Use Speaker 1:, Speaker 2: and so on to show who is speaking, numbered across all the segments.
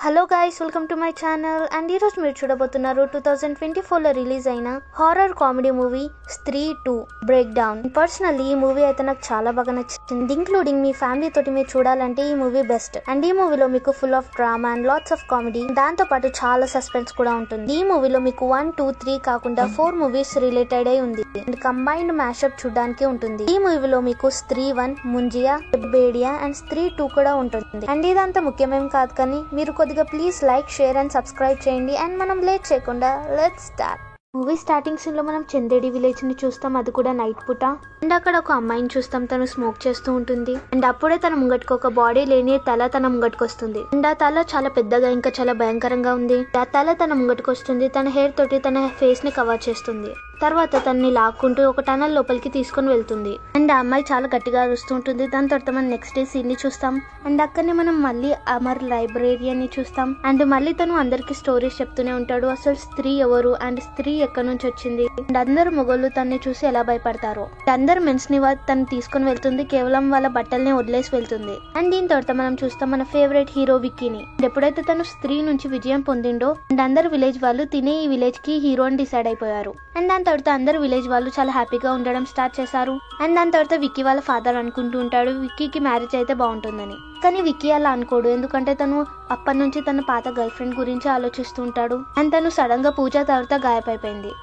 Speaker 1: Hello guys, welcome to my channel. And ఈరోజు మీరు చూడబోతున్నారు 2024లో రిలీజ్ అయిన హారర్ కామెడీ మూవీ స్త్రీ 2 బ్రేక్ డౌన్. పర్సనల్లీ ఈ మూవీ అయితే నాకు చాలా బాగా నచ్చింది. ఇంక్లూడింగ్ మీ ఫ్యామిలీ తోటి మీరు చూడాలంటే ఈ మూవీ బెస్ట్. అండ్ ఈ మూవీలో మీకు full of drama and lots of comedy, దాంతో పాటు చాలా సస్పెన్స్ కూడా ఉంటుంది. ఈ మూవీలో మీకు 1, 2, 3 కాకుండా 4 మూవీస్ రిలేటెడ్ అయి ఉంది అండ్ కంబైన్డ్ మ్యాషప్ చూడడానికి ఉంటుంది. ఈ మూవీలో మీకు స్త్రీ 1, ముంజియా, బేడియా అండ్ స్త్రీ 2 కూడా ఉంటుంది. అండ్ ఇదంతా ముఖ్యమేం కాదు, కానీ మీరు please like, share and subscribe చేయండి. అండ్ మనం లేట్ చేయకుండా let's start. Movie starting scene లో మనం చందేడి విలేజ్ ని చూస్తాం, అది కూడా నైట్ పూట. అండ్ అక్కడ ఒక అమ్మాయిని చూస్తాం, తను స్మోక్ చేస్తూ ఉంటుంది. అండ్ అప్పుడే తన ముంగట్టుకు ఒక బాడీ లేని తల తన ముంగట్టుకు వస్తుంది. అండ్ ఆ తల చాలా పెద్దగా ఇంకా చాలా భయంకరంగా ఉంది. ఆ తల తన ముంగట్టుకు వస్తుంది, తన హెయిర్ తోటి తన ఫేస్ ని కవర్ చేస్తుంది. తర్వాత తనని లాక్కుంటూ ఒక టనల్ లోపలికి తీసుకొని వెళ్తుంది. అండ్ ఆ అమ్మాయి చాలా గట్టిగా అరుస్తూ ఉంటుంది. దాని తర్వాత మనం నెక్స్ట్ డే సీన్ ని చూస్తాం. అండ్ అక్కడనే మనం మళ్ళీ అమర్ లైబ్రేరియన్ ని చూస్తాం. అండ్ మళ్ళీ తను అందరికి స్టోరీస్ చెప్తూనే ఉంటాడు, అసలు స్త్రీ ఎవరు అండ్ స్త్రీ ఎక్కడి నుంచి వచ్చింది. అండ్ అందరు మొగోళ్ళు తనని చూసి ఎలా భయపడతారో. అందరు మెన్స్ ని తను తీసుకొని వెళ్తుంది, కేవలం వాళ్ళ బట్టల్ని వదిలేసి వెళ్తుంది. అండ్ దీని తర్వాత మనం చూస్తాం మన ఫేవరెట్ హీరో విక్కీని. ఎప్పుడైతే తను స్త్రీ నుంచి విజయం పొందిండో అండ్ అందరు విలేజ్ వాళ్ళు తినే ఈ విలేజ్ కి హీరో అని డిసైడ్ అయిపోయారు. అండ్ దాని తర్వాత అందరు విలేజ్ వాళ్ళు చాలా హ్యాపీగా ఉండడం స్టార్ట్ చేశారు. అండ్ దాని తర్వాత విక్కీ వాళ్ళ ఫాదర్ అనుకుంటూ ఉంటాడు విక్కీకి మ్యారేజ్ అయితే బాగుంటుందని. కానీ విక్కీ అలా అనుకోడు, ఎందుకంటే తను అప్పటి నుంచి తన పాత గర్ల్ ఫ్రెండ్ గురించి ఆలోచిస్తూ ఉంటాడు. అండ్ తను సడన్ గా పూజ తర్వాత గాయపైపోయింది.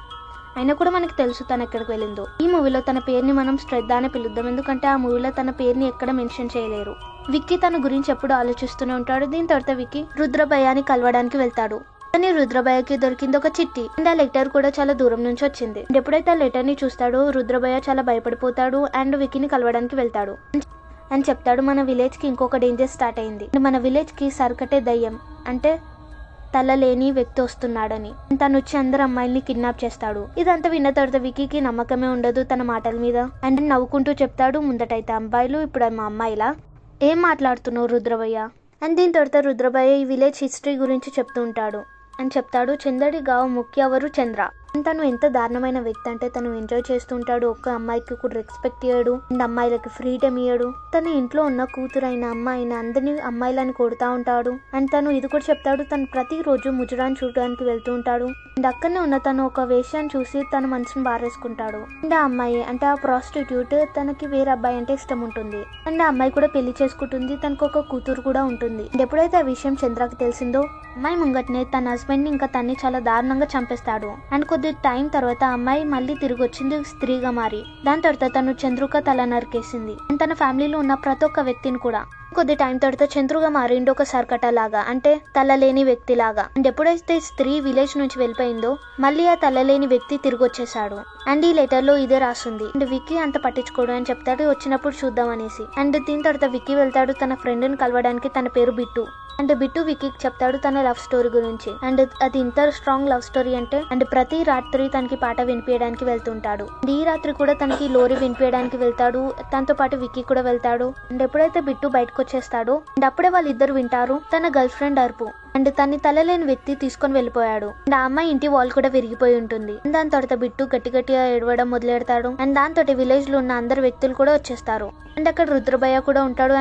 Speaker 1: అయినా కూడా మనకి తెలుసు తను ఎక్కడికి వెళ్ళిందో. ఈ మూవీలో తన పేరుని మనం శ్రద్ధ అని పిలుద్దాం, ఎందుకంటే ఆ మూవీలో తన పేరుని ఎక్కడ మెన్షన్ చేయలేరు. విక్కీ తన గురించి ఎప్పుడు ఆలోచిస్తూనే ఉంటాడు. దీని తర్వాత విక్కీ రుద్రభయాన్ని కలవడానికి వెళ్తాడు. కానీ రుద్రభయకి దొరికింది ఒక చిట్టి. అండ్ ఆ లెటర్ కూడా చాలా దూరం నుంచి వచ్చింది. ఎప్పుడైతే ఆ లెటర్ ని చూస్తాడో రుద్రభయ చాలా భయపడిపోతాడు అండ్ విక్కీని కలవడానికి వెళ్తాడు. అని చెప్తాడు, మన విలేజ్ కి ఇంకొక డేంజర్ స్టార్ట్ అయింది. మన విలేజ్ కి సర్కటే దయ్యం అంటే తల లేని వ్యక్తి వస్తున్నాడని. తను వచ్చి అందరు అమ్మాయిల్ని కిడ్నాప్ చేస్తాడు. ఇదంతా విన్న తర్వాత విక్కీకి నమ్మకమే ఉండదు తన మాటల మీద. అండ్ నవ్వుకుంటూ చెప్తాడు, ముందటైతే అబ్బాయిలు, ఇప్పుడు మా అమ్మాయిలా, ఏం మాట్లాడుతున్నావు రుద్రభయ్య. అండ్ దీని తర్వాత రుద్రభయ్య ఈ విలేజ్ హిస్టరీ గురించి చెప్తూ ఉంటాడు. అని చెప్తాడు, చందడి గావ్ ముఖ్యవరు చంద్ర. తను ఎంత దారుణమైన వ్యక్తి అంటే తను ఎంజాయ్ చేస్తుంటాడు, ఒక్క అమ్మాయికి కూడా రెస్పెక్ట్ ఇయ్యడు అండ్ అమ్మాయిలకి ఫ్రీడమ్ ఇయ్యడు. తన ఇంట్లో ఉన్న కూతురైన అమ్మాయిని అందరినీ అమ్మాయిలని కొడుతూ ఉంటాడు. అండ్ తను ఇది కూడా చెప్తాడు, తను ప్రతిరోజు ముజరాన్ని చూడడానికి వెళ్తూ ఉంటాడు. అండ్ అక్కడనే ఉన్న తను ఒక వేషాన్ని చూసి తన మనసును బారేసుకుంటాడు. అండ్ ఆ అమ్మాయి అంటే ఆ ప్రాస్టిట్యూట్ తనకి వేరే అబ్బాయి అంటే ఇష్టం ఉంటుంది. అండ్ ఆ అమ్మాయి కూడా పెళ్లి చేసుకుంటుంది, తనకు ఒక కూతురు కూడా ఉంటుంది. అండ్ ఎప్పుడైతే ఆ విషయం చంద్రకి తెలిసిందో అమ్మాయి ముంగట్నే తన హస్బెండ్ ని ఇంకా తన్ని చాలా దారుణంగా చంపేస్తాడు. అండ్ కొద్ది టైం తర్వాత అమ్మాయి మళ్ళీ తిరిగి వచ్చింది స్త్రీగా మారి. దాని తర్వాత తను చంద్రుక తల నరికేసింది. అండ్ తన ఫ్యామిలీలో ఉన్న ప్రతి ఒక్క వ్యక్తిని కూడా. కొద్ది టైం తర్వాత చంద్రుగా మారిండు ఒక సర్కట లాగా, అంటే తల లేని వ్యక్తి లాగా. అండ్ ఎప్పుడైతే స్త్రీ విలేజ్ నుంచి వెళ్ళిపోయిందో మళ్ళీ ఆ తల లేని వ్యక్తి తిరిగి వచ్చేసాడు. అండ్ ఈ లెటర్ లో ఇదే రాస్తుంది. అండ్ విక్కీ అంత పట్టించుకోడు అని చెప్తాడు, వచ్చినప్పుడు చూద్దాం అనేసి. అండ్ దీని తర్వాత విక్కీ వెళ్తాడు తన ఫ్రెండ్ ని కలవడానికి, తన పేరు బిట్టు. అండ్ బిట్టు విక్కీకి చెప్తాడు తన లవ్ స్టోరీ గురించి. అండ్ అది ఇంత స్ట్రాంగ్ లవ్ స్టోరీ అంటే అండ్ ప్రతి రాత్రి తనకి పాట వినిపించడానికి వెళ్తుంటాడు. అండ్ ఈ రాత్రి కూడా తనకి లోరీ వినిపించడానికి వెళ్తాడు, తనతో పాటు విక్కీ కూడా వెళ్తాడు. అండ్ ఎప్పుడైతే బిట్టు బయటకు వచ్చేస్తాడో అండ్ అప్పుడే వాళ్ళిద్దరు వింటారు తన గర్ల్ ఫ్రెండ్ అరుపు. అండ్ తన్ని తలలేని వ్యక్తి తీసుకొని వెళ్ళిపోయాడు. అండ్ ఆ అమ్మాయి ఇంటి వాల్ కూడా విరిగిపోయి ఉంటుంది. దాని తర్వాత బిట్టు గట్టి గట్టిగా ఏడవడం మొదలెడతాడు. అండ్ దాంతో విలేజ్ లో ఉన్న అందరు వ్యక్తులు కూడా వచ్చేస్తారు. అండ్ అక్కడ రుద్రభయ్య కూడా ఉంటాడు.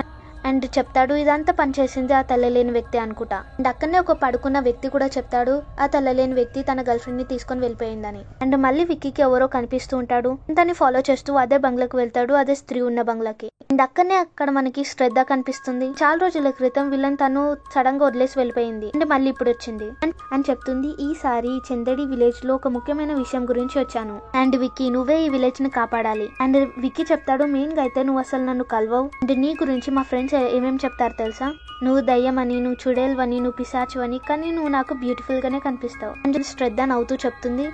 Speaker 1: అండ్ చెప్తాడు, ఇదంతా పనిచేసింది ఆ తల్లలేని వ్యక్తి అనుకుంటా. అండ్ అక్కడనే ఒక పడుకున్న వ్యక్తి కూడా చెప్తాడు ఆ తల్లలేని వ్యక్తి తన గర్ల్ ఫ్రెండ్ ని తీసుకొని వెళ్ళిపోయిందని. అండ్ మళ్ళీ విక్కీకి ఎవరో కనిపిస్తూ ఉంటాడు. తన్ని ఫాలో చేస్తూ అదే బంగ్లాకి వెళ్తాడు, అదే స్త్రీ ఉన్న బంగ్లాకి. అండ్ అక్కడనే అక్కడ మనకి శ్రద్ధ కనిపిస్తుంది. చాలా రోజుల క్రితం వీళ్ళని తను సడన్ గా వదిలేసి వెళ్ళిపోయింది అండ్ మళ్ళీ ఇప్పుడు వచ్చింది అని చెప్తుంది. ఈసారి చందడి విలేజ్ లో ఒక ముఖ్యమైన విషయం గురించి వచ్చాను. అండ్ విక్కీ, నువ్వే ఈ విలేజ్ ని కాపాడాలి. అండ్ విక్కీ చెప్తాడు, మెయిన్ గా అయితే నువ్వు అసలు నన్ను కలవవు. అండ్ నీ గురించి మా ఫ్రెండ్స్ ఏమేమి చెప్తారు తెలుసా, నువ్వు దయ్యమని, నువ్వు చుడేల్వని, నువ్వు పిశాచువని, కానీ నువ్వు నాకు బ్యూటిఫుల్ గానే కనిపిస్తావు అని శ్రద్ధ నవ్వుతూ చెప్తుంది.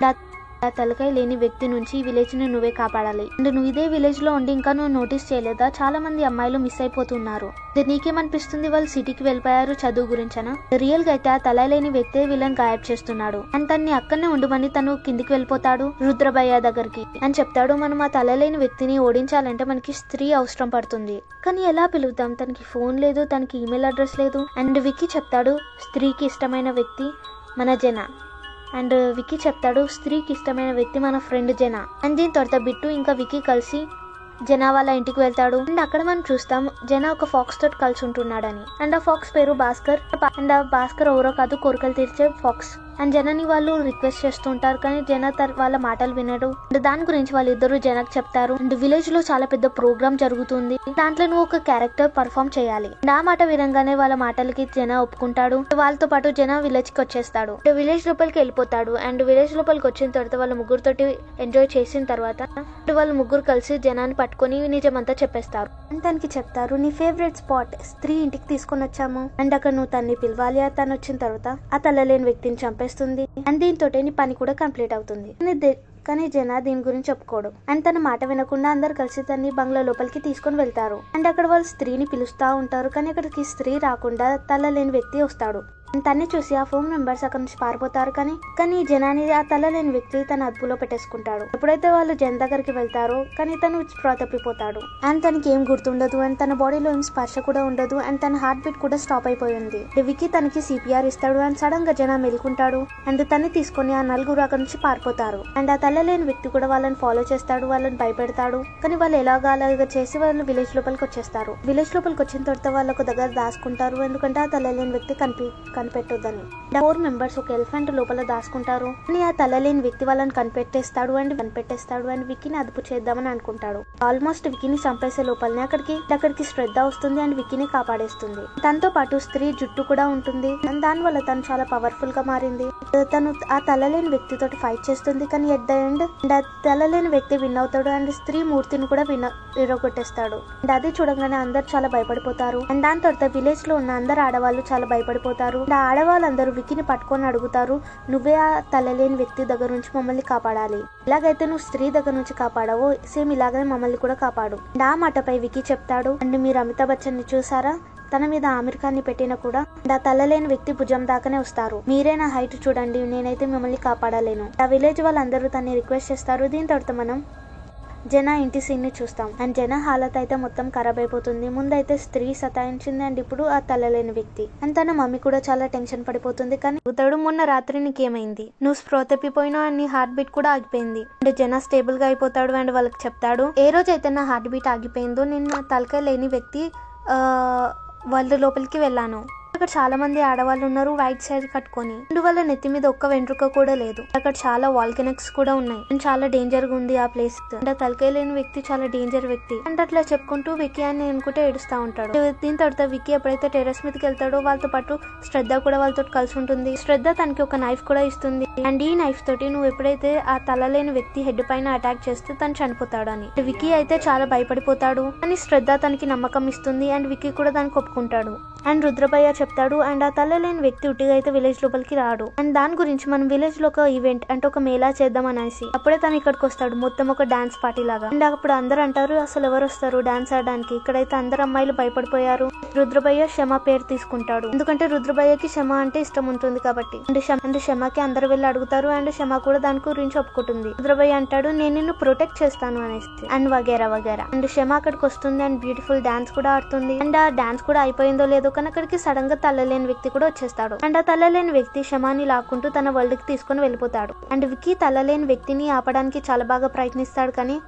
Speaker 1: ఆ తలకాయ లేని వ్యక్తి నుంచి ఈ విలేజ్ ని నువ్వే కాపాడాలి. అండ్ నువ్వు ఇదే విలేజ్ లో ఉండి ఇంకా నువ్వు నోటీస్ చేయలేదా, చాలా మంది అమ్మాయిలు మిస్ అయిపోతున్నారు. నీకేమనిపిస్తుంది వాళ్ళు సిటీకి వెళ్ళిపోయారు చదువు గురించనా? రియల్ గా అయితే ఆ తల లేని వ్యక్తి వీళ్ళని గాయబ్ చేస్తున్నాడు. అండ్ తన్ని అక్కడనే ఉండమని తను కిందికి వెళ్ళిపోతాడు రుద్రభయ్య దగ్గరికి. అని చెప్తాడు, మనం ఆ తల లేని వ్యక్తిని ఓడించాలంటే మనకి స్త్రీ అవసరం పడుతుంది, కానీ ఎలా పిలుద్దాం, తనకి ఫోన్ లేదు, తనకి ఈమెయిల్ అడ్రస్ లేదు. అండ్ విక్కీ చెప్తాడు, స్త్రీకి ఇష్టమైన వ్యక్తి మన జన. అండ్ విక్కీ చెప్తాడు, స్త్రీకి ఇష్టమైన వ్యక్తి మన ఫ్రెండ్ జన. అండ్ దీని తర్వాత బిట్టు ఇంకా విక్కీ కలిసి జనా వాళ్ళ ఇంటికి వెళ్తాడు. అండ్ అక్కడ మనం చూస్తాం జనా ఒక ఫాక్స్ తోటి కలిసి ఉంటున్నాడని. అండ్ ఆ ఫాక్స్ పేరు భాస్కర్. అండ్ ఆ భాస్కర్ ఎవరో కాదు, కోరికలు తీర్చే ఫాక్స్. అండ్ జనాని వాళ్ళు రిక్వెస్ట్ చేస్తూ ఉంటారు, కానీ జన వాళ్ళ మాటలు వినడు. అండ్ దాని గురించి వాళ్ళిద్దరు జనకు చెప్తారు. అండ్ విలేజ్ లో చాలా పెద్ద ప్రోగ్రామ్ జరుగుతుంది, దాంట్లో నువ్వు ఒక క్యారెక్టర్ పర్ఫామ్ చేయాలి. ఆ మాట వినంగానే వాళ్ళ మాటలకి జన ఒప్పుకుంటాడు. వాళ్ళతో పాటు జన విలేజ్ కి వచ్చేస్తాడు. విలేజ్ లోపలికి వెళ్ళిపోతాడు. అండ్ విలేజ్ లోపలికి వచ్చిన తర్వాత వాళ్ళ ముగ్గురుతోటి ఎంజాయ్ చేసిన తర్వాత వాళ్ళ ముగ్గురు కలిసి జనాన్ని పట్టుకొని నిజమంతా చెప్పేస్తారు. అండ్ తనకి చెప్తారు, నీ ఫేవరెట్ స్పాట్ స్త్రీ ఇంటికి తీసుకొని వచ్చాము. అండ్ అక్కడ నువ్వు తన్ని పిలవాలి. తను వచ్చిన తర్వాత ఆ తల్లలేని వ్యక్తిని చంపేస్తుంది. అండ్ దీంతో నీ పని కూడా కంప్లీట్ అవుతుంది. కానీ జన దీని గురించి చెప్పుకోడు. అండ్ తన మాట వినకుండా అందరు కలిసి తన్ని బంగ్లా లోపలికి తీసుకొని వెళ్తారు. అండ్ అక్కడ వాళ్ళు స్త్రీని పిలుస్తా ఉంటారు, కానీ అక్కడికి స్త్రీ రాకుండా తల లేని వ్యక్తి వస్తాడు. తన్ని చూసి ఆ 4 మెంబర్స్ అక్కడ నుంచి పారిపోతారు. కానీ జనాని ఆ తల లేని వ్యక్తి తన అదుపులో పెట్టేసుకుంటాడు. ఎప్పుడైతే వాళ్ళు జన దగ్గరికి వెళ్తారో కానీ తను స్పృహ తప్పిపోతాడు. అండ్ తనకి ఏం గుర్తుండదు. అండ్ తన బాడీలో ఏం స్పర్శ కూడా ఉండదు. అండ్ తన హార్ట్ బీట్ కూడా స్టాప్ అయిపోయింది. వికీ తనకి CPR ఇస్తాడు. అండ్ సడన్ గా జన మెలుకుంటాడు. అండ్ తన్ని తీసుకొని ఆ నలుగురు అక్కడ నుంచి పారిపోతారు. అండ్ ఆ తల లేని వ్యక్తి కూడా వాళ్ళని ఫాలో చేస్తాడు, వాళ్ళని భయపెడతాడు. కానీ వాళ్ళు అలాగా చేసి వాళ్ళు విలేజ్ లోపలికి వచ్చేస్తారు. విలేజ్ లోపలికి వచ్చిన తర్వాత వాళ్ళకు దగ్గర దాచుకుంటారు, ఎందుకంటే ఆ తల లేని వ్యక్తి కనిపెట్టొద్దని. 4 మెంబర్స్ ఒక ఎలిఫెంట్ లోపల దాచుకుంటారు. అని ఆ తలలేని వ్యక్తి వాళ్ళని కనిపెట్టేస్తాడు. అండ్ వికీని అదుపు చేద్దామని అనుకుంటాడు. ఆల్మోస్ట్ వికీని చంపేసే లోపలనే అక్కడికి శ్రద్ధ వస్తుంది. అండ్ వికీని కాపాడేస్తుంది. తనతో పాటు స్త్రీ జుట్టు కూడా ఉంటుంది. అండ్ దాని వల్ల తను చాలా పవర్ఫుల్ గా మారింది. తను ఆ తలలేని వ్యక్తితో ఫైట్ చేస్తుంది. కానీ ఎట్ ద ఎండ్ ఆ తలలేని వ్యక్తి విన్ అవుతాడు. అండ్ స్త్రీ మూర్తిని కూడా విరగొట్టేస్తాడు. అండ్ అది చూడగానే అందరు చాలా భయపడిపోతారు. అండ్ దాని తర్వాత విలేజ్ లో ఉన్న అందరు ఆడవాళ్ళు చాలా భయపడిపోతారు. ఆడవాళ్ళందరూ వికీని పట్టుకొని అడుగుతారు, నువ్వే ఆ తలలేని వ్యక్తి దగ్గర నుంచి మమ్మల్ని కాపాడాలి. ఎలాగైతే నువ్వు స్త్రీ దగ్గర నుంచి కాపాడావో సేమ్ ఇలాగనే మమ్మల్ని కూడా కాపాడు. ఆ మాటపై వికీ చెప్తాడు, అండ్ మీరు అమితాబ్ బచ్చన్ ని చూసారా, తన మీద ఆమిర్ ఖాన్ ని పెట్టినా కూడా ఆ తలలేని వ్యక్తి భుజం దాకానే వస్తారు. మీరే నా హైట్ చూడండి, నేనైతే మిమ్మల్ని కాపాడలేను. ఆ విలేజ్ వాళ్ళందరూ తన్ని రిక్వెస్ట్ చేస్తారు. దీని తర్వాత మనం జన ఇంటి సీన్ ని చూస్తాం. అండ్ జన హాలత్ అయితే మొత్తం ఖరాబ్ అయిపోతుంది. ముందైతే స్త్రీ సతాయించింది, అండ్ ఇప్పుడు ఆ తలలేని వ్యక్తి. అండ్ తన మమ్మీ కూడా చాలా టెన్షన్ పడిపోతుంది. కానీ అడుగుతాడు, మొన్న రాత్రి నీకేమైంది, నువ్వు స్ప్రో తప్పిపోయినావు, నీ హార్ట్ బీట్ కూడా ఆగిపోయింది. అండ్ జన స్టేబుల్ గా అయిపోతాడు. అండ్ వాళ్ళకి చెప్తాడు, ఏ రోజైతే నా హార్ట్ బీట్ ఆగిపోయిందో నేను తలకాయ లేని వ్యక్తి వాళ్ళ లోపలికి వెళ్ళాను. అక్కడ చాలా మంది ఆడవాళ్ళు ఉన్నారు, వైట్ శారీ కట్టుకొని. అండ్ వాళ్ళ నెత్తి మీద ఒక్క వెంట్రుక కూడా లేదు. అక్కడ చాలా వాల్కనక్స్ కూడా ఉన్నాయి. అండ్ చాలా డేంజర్ గా ఉంది ఆ ప్లేస్. అండ్ తలకాయ లేని వ్యక్తి చాలా డేంజర్ వ్యక్తి. అండ్ అట్లా చెప్పుకుంటూ వికీ అని అనుకుంటే ఏడుస్తా ఉంటాడు. దీని తర్వాత వికీ ఎప్పుడైతే టెర్రస్ మీదకి వెళ్తాడో వాళ్ళతో పాటు శ్రద్ధ కూడా వాళ్ళతో కలిసి ఉంటుంది. శ్రద్ధ తనకి ఒక నైఫ్ కూడా ఇస్తుంది. అండ్ ఈ నైఫ్ తోటి నువ్వు ఎప్పుడైతే ఆ తలలేని వ్యక్తి హెడ్ పైన అటాక్ చేస్తే తను చనిపోతాడు అని. వికీ అయితే చాలా భయపడిపోతాడు. అని శ్రద్ధ తనకి నమ్మకం ఇస్తుంది. అండ్ వికీ కూడా దానికి ఒప్పుకుంటాడు. అండ్ రుద్రభయ్య చెప్తాడు, అండ్ ఆ తలలేని వ్యక్తి ఉట్టిగా అయితే విలేజ్ లోపలికి రాడు. అండ్ దాని గురించి మనం విలేజ్ లో ఒక ఈవెంట్ అంటే ఒక మేళా చేద్దాం అనేసి అప్పుడే తను ఇక్కడికి వస్తాడు, మొత్తం ఒక డాన్స్ పార్టీ లాగా. అండ్ అప్పుడు అందరు అంటారు, అసలు ఎవరు వస్తారు డాన్స్ ఆడడానికి, ఇక్కడైతే అందరు అమ్మాయిలు భయపడిపోయారు. రుద్రభయ్య క్షమ పేరు తీసుకుంటాడు, ఎందుకంటే రుద్రభయ్యకి క్షమ అంటే ఇష్టం ఉంటుంది కాబట్టి. అండ్ క్షమకి అందరు వెళ్ళి అడుగుతారు. అండ్ క్షమ కూడా దాని గురించి ఒప్పుకుంటుంది. రుద్రభయ్య అంటాడు, నేను నిన్ను ప్రొటెక్ట్ చేస్తాను అనేసి. అండ్ వగేరా. అండ్ క్షమ అక్కడికి వస్తుంది. అండ్ బ్యూటిఫుల్ డాన్స్ కూడా ఆడుతుంది. అండ్ ఆ డాన్స్ కూడా అయిపోయిందో లేదో కానీ అక్కడికి సడన్ గా తల్లలేని వ్యక్తి కూడా వచ్చేస్తాడు. అండ్ ఆ తల్లలేని వ్యక్తి క్షమాని లాక్కుంటూ తన వరల్డ్ కి తీసుకొని వెళ్ళిపోతాడు. అండ్ వికీ తల్లలేని వ్యక్తిని ఆపడానికి చాలా బాగా ప్రయత్నిస్తాడు. కానీ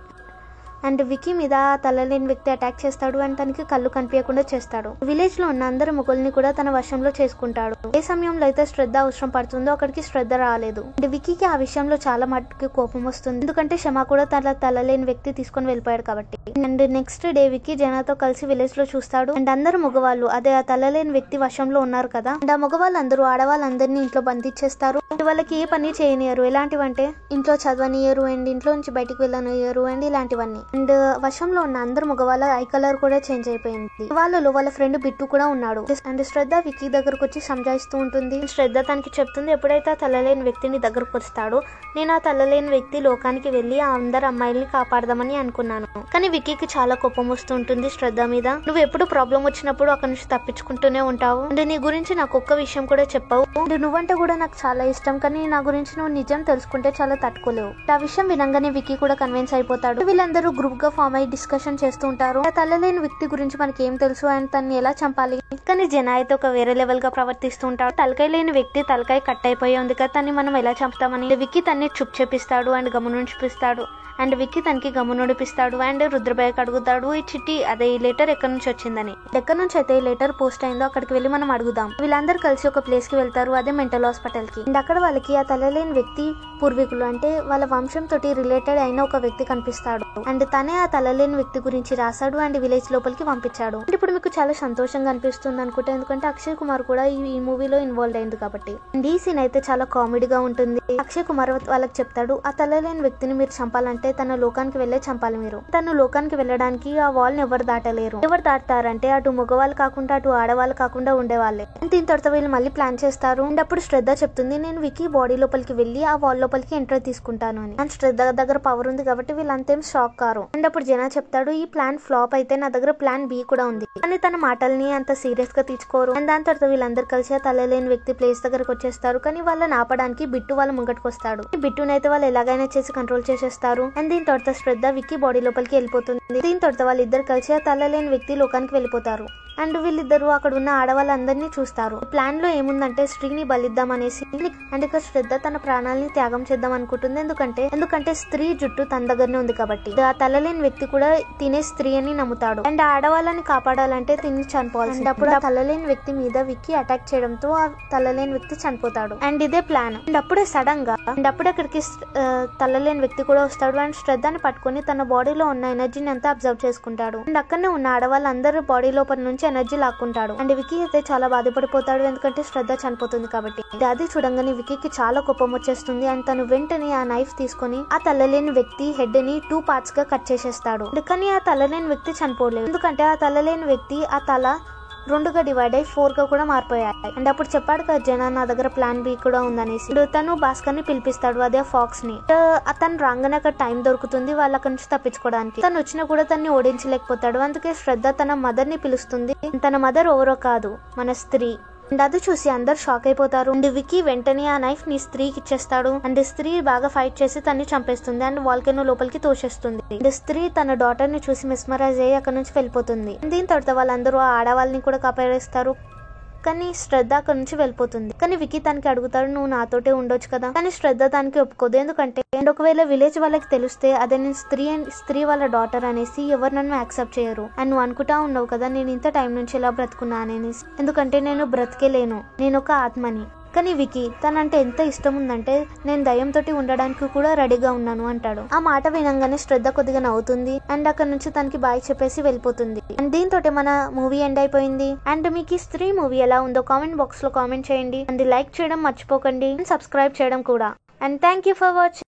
Speaker 1: అండ్ వికీ మీద తలలేని వ్యక్తి అటాక్ చేస్తాడు. అండ్ తనకి కళ్ళు కనిపించకుండా చేస్తాడు. విలేజ్ లో ఉన్న అందరు మొగుల్ని కూడా తన వశంలో చేసుకుంటాడు. ఏ సమయంలో అయితే శ్రద్ధ అవసరం పడుతుందో అక్కడికి శ్రద్ధ రాలేదు. అండ్ వికీకి ఆ విషయంలో చాలా మట్టుకి కోపం వస్తుంది, ఎందుకంటే క్షమ కూడా తలలేని వ్యక్తి తీసుకొని వెళ్ళిపోయాడు కాబట్టి. అండ్ నెక్స్ట్ డే వికీ జనాతో కలిసి విలేజ్ లో చూస్తాడు. అండ్ అందరు మగవాళ్ళు అదే ఆ తలలేని వ్యక్తి వశంలో ఉన్నారు కదా. అండ్ ఆ మగవాళ్ళందరూ ఆడవాళ్ళందరినీ ఇంట్లో బంధించేస్తారు. వాళ్ళకి ఏ పని చేయనియరు. ఎలాంటివంటే ఇంట్లో చదవనియరు, అండ్ ఇంట్లో నుంచి బయటికి వెళ్ళనియరు, అండ్ ఇలాంటివన్నీ. అండ్ వశంలో ఉన్న అందరు మగవాళ్ళ ఐ కలర్ కూడా చేంజ్ అయిపోయింది. వాళ్ళలో వాళ్ళ ఫ్రెండ్ బిట్టు కూడా ఉన్నాడు. అండ్ శ్రద్ధ వికీ దగ్గరకు వచ్చి సంజాయిస్తూ ఉంటుంది. శ్రద్ధ తనకి చెప్తుంది, ఎప్పుడైతే ఆ తలలేని వ్యక్తిని దగ్గరకు వస్తాడో నేను ఆ తలలేని వ్యక్తి లోకానికి వెళ్లి ఆ అందరు అమ్మాయిల్ని కాపాడదామని అనుకున్నాను. కానీ వికీకి చాలా కోపం వస్తూ ఉంటుంది శ్రద్ధ మీద. నువ్వు ఎప్పుడు ప్రాబ్లం వచ్చినప్పుడు అక్కడ నుంచి తప్పించుకుంటూనే ఉంటావు. అండ్ నీ గురించి నాకు ఒక్క విషయం కూడా చెప్పావు. అండ్ నువ్వంటే కూడా నాకు చాలా ఇష్టం, కానీ నా గురించి నువ్వు నిజం తెలుసుకుంటే చాలా తట్టుకోలేవు. ఆ విషయం వినంగానే వికీ కూడా కన్విన్స్ అయిపోతాడు. వీళ్ళందరూ గ్రూప్ గా ఫామ్ అయ్యి డిస్కషన్ చేస్తూ ఉంటారు. ఆ తలలేని వ్యక్తి గురించి మనకి ఏం తెలుసు అండ్ తన్ని ఎలా చంపాలి. కానీ జన అయితే ఒక వేరే లెవెల్ గా ప్రవర్తిస్తూ ఉంటాడు. తలకాయ లేని వ్యక్తి తలకాయ కట్ అయిపోయి ఉంది కదా, తన్ని మనం ఎలా చంపుతామని వికీ తన్ని చుప్ చేపిస్తాడు అండ్ గమనించిపిస్తాడు. అండ్ విక్కీ తనకి గమ్ము నడిపిస్తాడు అండ్ రుద్రబాయ్ అడుగుతాడు ఈ చిట్టి అదే ఈ లెటర్ ఎక్కడి నుంచి వచ్చిందని. ఎక్కడి నుంచి అయితే ఈ లెటర్ పోస్ట్ అయిందో అక్కడికి వెళ్ళి మనం అడుగుదాం. వీళ్ళందరూ కలిసి ఒక ప్లేస్ కి వెళ్తారు, అదే మెంటల్ హాస్పిటల్ కి. అండ్ అక్కడ వాళ్ళకి ఆ తలలేని వ్యక్తి పూర్వీకులు అంటే వాళ్ళ వంశం తోటి రిలేటెడ్ అయిన ఒక వ్యక్తి కనిపిస్తాడు. అండ్ తనే ఆ తలలేని వ్యక్తి గురించి రాశాడు అండ్ విలేజ్ లోపలికి పంపించాడు. అండ్ ఇప్పుడు మీకు చాలా సంతోషంగా అనిపిస్తుంది అనుకుంటే, ఎందుకంటే అక్షయ్ కుమార్ కూడా ఈ మూవీలో ఇన్వాల్వ్ అయింది కాబట్టి. అండ్ ఈ సీన్ అయితే చాలా కామెడీగా ఉంటుంది. అక్షయ్ కుమార్ వాళ్ళకి చెప్తాడు ఆ తలలేని వ్యక్తిని మీరు చంపాలంటే తన లోకానికి వెళ్ళే చంపాలి మీరు. తను లోకానికి వెళ్ళడానికి ఆ వాల్ ని ఎవరు దాటలేరు. ఎవరు దాటుతారంటే అటు మగవాళ్ళు కాకుండా అటు ఆడవాళ్ళు కాకుండా ఉండేవాళ్ళే. దీని తర్వాత వీళ్ళు మళ్ళీ ప్లాన్ చేస్తారు. అండ్ అప్పుడు శ్రద్ధ చెప్తుంది నేను విక్కీ బాడీ లోపలికి వెళ్ళి ఆ వాల్ లోపలికి ఎంటర్ తీసుకుంటాను అని. అండ్ శ్రద్ధ దగ్గర పవర్ ఉంది కాబట్టి వీళ్ళంతేం షాక్ కారు. అండ్ అప్పుడు జనా చెప్తాడు ఈ ప్లాన్ ఫ్లాప్ అయితే నా దగ్గర ప్లాన్ బి కూడా ఉంది అని. తన మాటల్ని అంత సీరియస్ గా తీసుకోరు. అండ్ దాని తర్వాత వీళ్ళందరూ కలిసి ఆ తలలేని వ్యక్తి ప్లేస్ దగ్గరకు వచ్చేస్తారు. కానీ వాళ్ళని ఆపడానికి బిట్టు వాళ్ళ ముంగటికి వస్తాడు. ఈ బిట్టునైతే వాళ్ళు ఎలాగైనా చేసి కంట్రోల్ చేసేస్తారు. అండ్ దీని తర్వాత శ్రద్ధ విక్కీ బాడీ లోపలికి వెళ్ళిపోతుంది. దీని తర్వాత వాళ్ళిద్దరు కలిసి ఆ తలలేని వ్యక్తి లోకానికి వెళ్ళిపోతారు. అండ్ వీళ్ళిద్దరు అక్కడ ఉన్న ఆడవాళ్ళందరినీ చూస్తారు. ప్లాన్ లో ఏముందంటే స్త్రీని బలిద్దాం అనేసి. అండ్ ఇక్కడ శ్రద్ధ తన ప్రాణాలని త్యాగం చేద్దాం అనుకుంటుంది. ఎందుకంటే స్త్రీ జుట్టు తన దగ్గరనే ఉంది కాబట్టి. ఆ తలలేని వ్యక్తి కూడా తినే స్త్రీ అని నమ్ముతాడు. అండ్ ఆడవాళ్ళని కాపాడాలంటే తిని చనిపోవాలి. అండ్ అప్పుడు ఆ తలలేని వ్యక్తి మీద విక్కీ అటాక్ చేయడంతో ఆ తలలేని వ్యక్తి చనిపోతాడు. అండ్ ఇదే ప్లాన్. అండ్ అప్పుడే సడన్ గా అక్కడికి తలలేని వ్యక్తి కూడా వస్తాడు. అండ్ శ్రద్ధని పట్టుకుని తన బాడీలో ఉన్న ఎనర్జీని అంతా అబ్జర్వ్ చేసుకుంటాడు. అండ్ అక్కడనే ఉన్న ఆడవాళ్ళందరూ బాడీ లోపల నుంచి ఎనర్జీ లాక్కుంటాడు. అండ్ విక్కీ అయితే చాలా బాధపడిపోతాడు, ఎందుకంటే శ్రద్ధ చనిపోతుంది కాబట్టి. అది చూడంగానే విక్కీకి చాలా కోపం వచ్చేస్తుంది. అండ్ తను వెంటనే ఆ నైఫ్ తీసుకుని ఆ తలలేని వ్యక్తి హెడ్ ని 2 పార్ట్స్ గా కట్ చేసేస్తాడు. కానీ ఆ తలలేని వ్యక్తి చనిపోలేదు, ఎందుకంటే ఆ తలలేని వ్యక్తి ఆ తల 2గా డివైడ్ అయ్యి 4గా కూడా మారిపోయాయి. అండ్ అప్పుడు చెప్పాడు కదా జనా నా దగ్గర ప్లాన్ బి కూడా ఉందనేసి. తను భాస్కర్ ని పిలిపిస్తాడు, అదే ఫాక్స్ ని. అతను రాగానే అక్కడ టైం దొరుకుతుంది వాళ్ళ అక్కడి నుంచి తప్పించుకోవడానికి. తను వచ్చినా కూడా తన్ని ఓడించలేకపోతాడు. అందుకే శ్రద్ధ తన మదర్ ని పిలుస్తుంది. తన మదర్ ఎవరో కాదు, మన స్త్రీ. అండ్ అది చూసి అందరు షాక్ అయిపోతారు. అండ్ విక్కీ వెంటనే ఆ నైఫ్ ని స్త్రీకి ఇచ్చేస్తాడు. అండ్ స్త్రీ బాగా ఫైట్ చేసి తన్ని చంపేస్తుంది అండ్ వాల్కెనో లోపలికి తోసేస్తుంది. అండ్ స్త్రీ తన డాటర్ ని చూసి మెస్మరైజ్ అయ్యి అక్కడ నుంచి వెళ్ళిపోతుంది. దీని తర్వాత వాళ్ళందరూ ఆ ఆడవాళ్ళని కూడా కాపాడేస్తారు. కానీ శ్రద్ధ అక్కడ నుంచి వెళ్ళిపోతుంది. కానీ విక్కీ తనకి అడుగుతాడు నువ్వు నాతోటే ఉండొచ్చు కదా. కానీ శ్రద్ధ దానికి ఒప్పుకోదు. ఎందుకంటే అండ్ ఒకవేళ విలేజ్ వాళ్ళకి తెలిస్తే అదే నేను స్త్రీ వాళ్ళ డాటర్ అనేసి ఎవరు నన్ను యాక్సెప్ట్ చేయరు. అండ్ నువ్వు అనుకుంటా ఉన్నావు కదా నేను ఇంత టైం నుంచి ఎలా బ్రతుకున్నా అనేసి. ఎందుకంటే నేను బ్రతికేలేను, నేను ఒక ఆత్మని. కానీ విక్కీ తనంటే ఎంత ఇష్టం ఉందంటే నేను దయ్యంతో ఉండడానికి కూడా రెడీగా ఉన్నాను అంటాడు. ఆ మాట వినంగానే శ్రద్ధ కొద్దిగా నవ్వుతుంది. అండ్ అక్కడ నుంచి తనకి బాయ్ చెప్పేసి వెళ్ళిపోతుంది. అండ్ దీంతో మన మూవీ ఎండ్ అయిపోయింది. అండ్ మీకు ఈ స్త్రీ మూవీ ఎలా ఉందో కామెంట్ బాక్స్ లో కామెంట్ చేయండి. అండ్ లైక్ చేయడం మర్చిపోకండి, సబ్స్క్రైబ్ చేయడం కూడా. And thank you for watching.